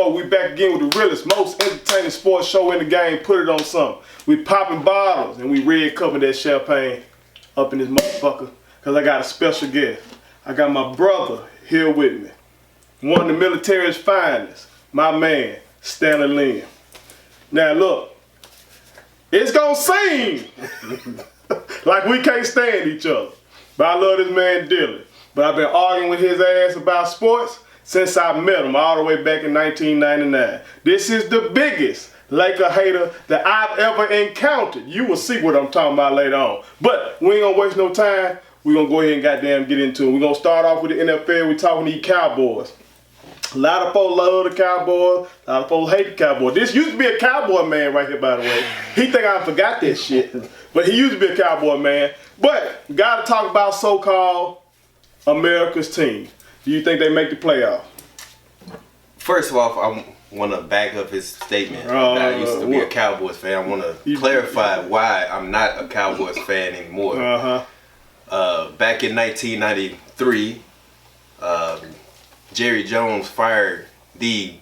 Cowboys. We back again with the realest, most entertaining sports show in the game. Put it on something. We popping bottles and we red cupping that champagne up in this motherfucker. Cause I got a special guest. I got my brother here with me. One of the military's finest. My man, Stanley Lynn. Now look, it's gonna seem like we can't stand each other. But I love this man dearly. But I've been arguing with his ass about sports since I met him all the way back in 1999. This is the biggest Laker hater that I've ever encountered. You will see what I'm talking about later on. But we ain't gonna waste no time. We're gonna go ahead and goddamn get into it. We're gonna start off with the NFL. We're talking these Cowboys. A lot of folks love the Cowboys. A lot of folks hate the Cowboys. This used to be a Cowboy man right here, by the way. He think I forgot that shit. But he used to be a Cowboy man. But gotta talk about so-called America's team. Do you think they make the playoffs? First of all, I want to back up his statement that I used to be a Cowboys fan. I want to clarify why I'm not a Cowboys fan anymore. Back in 1993, Jerry Jones fired the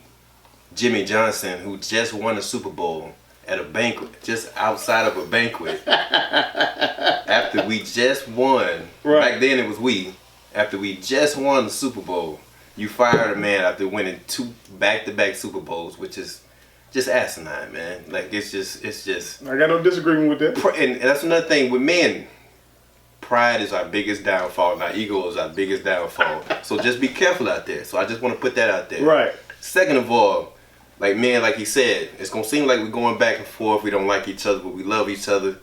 Jimmy Johnson, who just won a Super Bowl at a banquet, just outside of a banquet. After we just won, back then it was we. After we just won the Super Bowl, you fired a man after winning 2 back-to-back Super Bowls, which is just asinine, man. Like it's just. I got no disagreement with that. And that's another thing with men. Pride is our biggest downfall. Now, ego is our biggest downfall. So just be careful out there. So I just want to put that out there. Right. Second of all, like man, like he said, it's gonna seem like we're going back and forth. We don't like each other, but we love each other.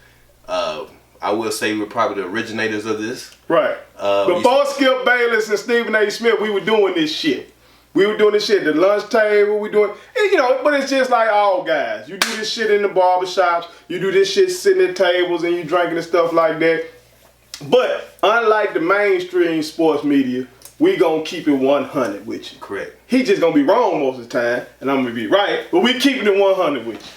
I will say we're probably the originators of this. Right. Before Skip Bayless and Stephen A. Smith, we were doing this shit. We were doing this shit at the lunch table. We doing, you know, but it's just like all guys. You do this shit in the barbershops. You do this shit sitting at tables and you drinking and stuff like that. But unlike the mainstream sports media, we gonna keep it 100 with you. Correct. He just gonna be wrong most of the time, and I'm gonna be right. But we keeping it 100 with you.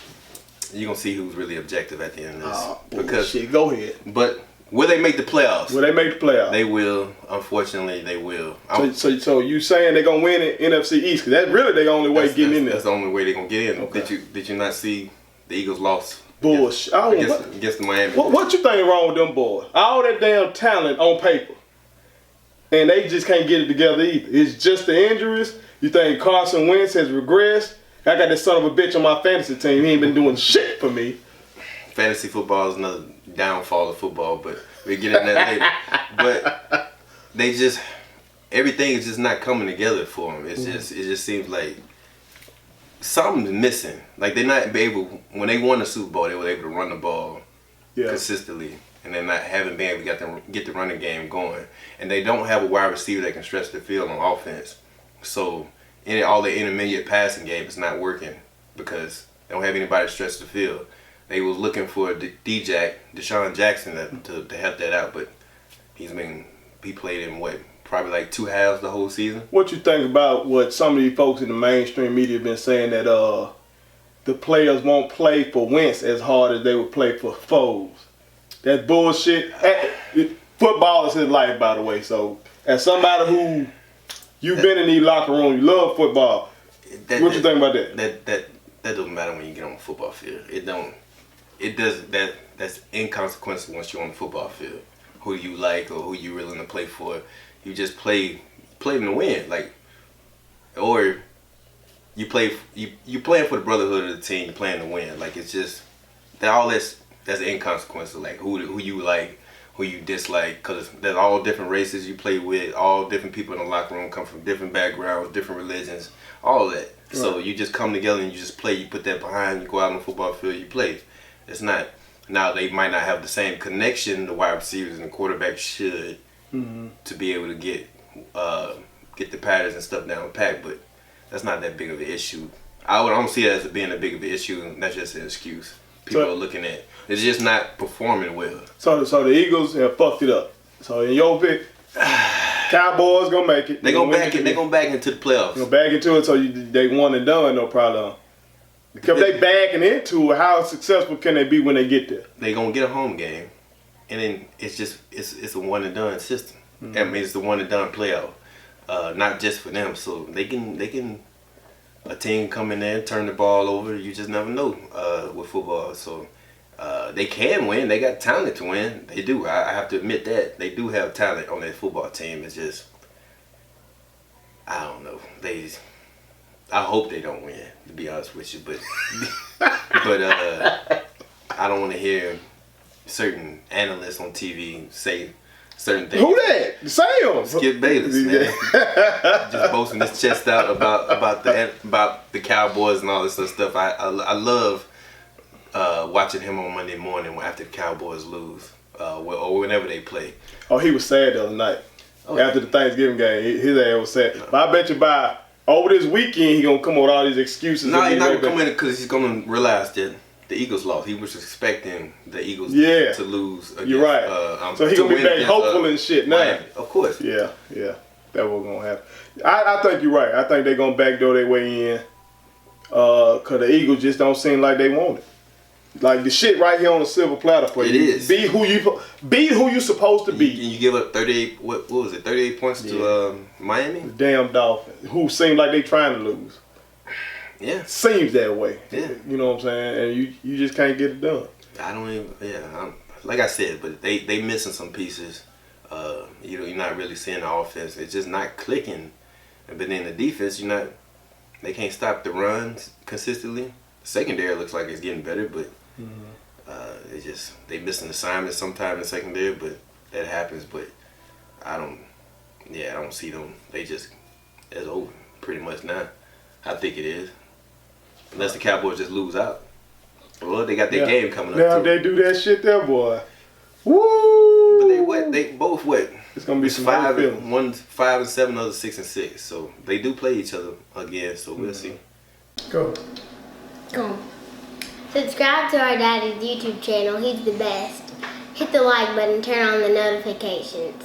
You're going to see who's really objective at the end of this. Because shit, go ahead. But will they make the playoffs? Will they make the playoffs? They will. Unfortunately, they will. So you saying they're going to win the NFC East? Because that's really the only way getting in there. That's the only way they're going to get in. Okay. Did you not see the Eagles lost? Bullshit. Against the Miami. What you think wrong with them boys? All that damn talent on paper. And they just can't get it together either. It's just the injuries. You think Carson Wentz has regressed? I got this son of a bitch on my fantasy team. He ain't been doing shit for me. Fantasy football is another downfall of football, but we'll get into that later. But they just, everything is just not coming together for them. It's just, it just seems like something's missing. Like they're not able, when they won the Super Bowl, they were able to run the ball consistently. And they're not having been able to get the running game going. And they don't have a wide receiver that can stretch the field on offense. So all the intermediate passing game is not working because they don't have anybody to stretch the field. They was looking for Deshaun Jackson to help that out, but he played in probably like 2 halves the whole season. What you think about what some of these folks in the mainstream media have been saying that the players won't play for Wentz as hard as they would play for Foles? That's bullshit. Football is his life, by the way. So as somebody who you've been in these locker rooms, you love football. What you think about that? That doesn't matter when you get on the football field. That's inconsequential once you're on the football field. Who you like or who you willing to play for. You just play them to win. Like, or you playing for the brotherhood of the team, you're playing to win. Like it's just that's inconsequential. Like who you like, who you dislike, because there's all different races you play with, all different people in the locker room come from different backgrounds, different religions, all that. Right. So you just come together and you just play. You put that behind. You go out on the football field. You play. It's not. Now they might not have the same connection the wide receivers and the quarterback should to be able to get the patterns and stuff down pat, but that's not that big of an issue. I don't see it as being a big of an issue, and that's just an excuse. People are looking at it's just not performing well. So the Eagles have fucked it up. So in your pick, Cowboys gonna make it. They're gonna back into the playoffs. They're gonna back into it, so they won and done, no problem. Because they backing into it, how successful can they be when they get there? They're gonna get a home game, and then it's a one and done system. I mean, it's the one and done playoff, not just for them. So they can a team come in there and turn the ball over. You just never know with football. So they can win. They got talent to win. They do. I have to admit that. They do have talent on that football team. It's just, I don't know. I hope they don't win, to be honest with you. But I don't want to hear certain analysts on TV say certain things. Who that? Sam. Skip Bayless, man. Just boasting his chest out about the Cowboys and all this other stuff. I love watching him on Monday morning after the Cowboys lose, or whenever they play. Oh, he was sad the other night. After the Thanksgiving game, his ass was sad. But I bet you by over this weekend, he gonna come up with all these excuses. No, he's not gonna come in because he's gonna realize that the Eagles lost. He was expecting the Eagles to lose. Against, you're right. So he's gonna be back hopeful and shit now. Miami. Of course. Yeah. That's what's gonna happen. I think you're right. I think they're gonna backdoor their way in. Cause the Eagles just don't seem like they want it. Like the shit right here on the silver platter for you. It is. Be who you supposed to be. You give up 38. What was it? 38 points to Miami. The damn Dolphins, who seem like they trying to lose. Yeah. Seems that way. Yeah. You know what I'm saying? And you just can't get it done. I don't even. Yeah. Like I said, but they missing some pieces. You're not really seeing the offense. It's just not clicking. But then the defense, they can't stop the runs consistently. The secondary looks like it's getting better, but they missing assignments sometimes in the secondary. But that happens. But I don't see them. It's over pretty much now. I think it is. Unless the Cowboys just lose out. Well, they got their game coming up. Now too. they do that shit there, boy. Woo! But they both what? It's gonna be some 5-7, other 6-6. So they do play each other again. So we'll see. Go. Subscribe to our daddy's YouTube channel. He's the best. Hit the like button. Turn on the notifications.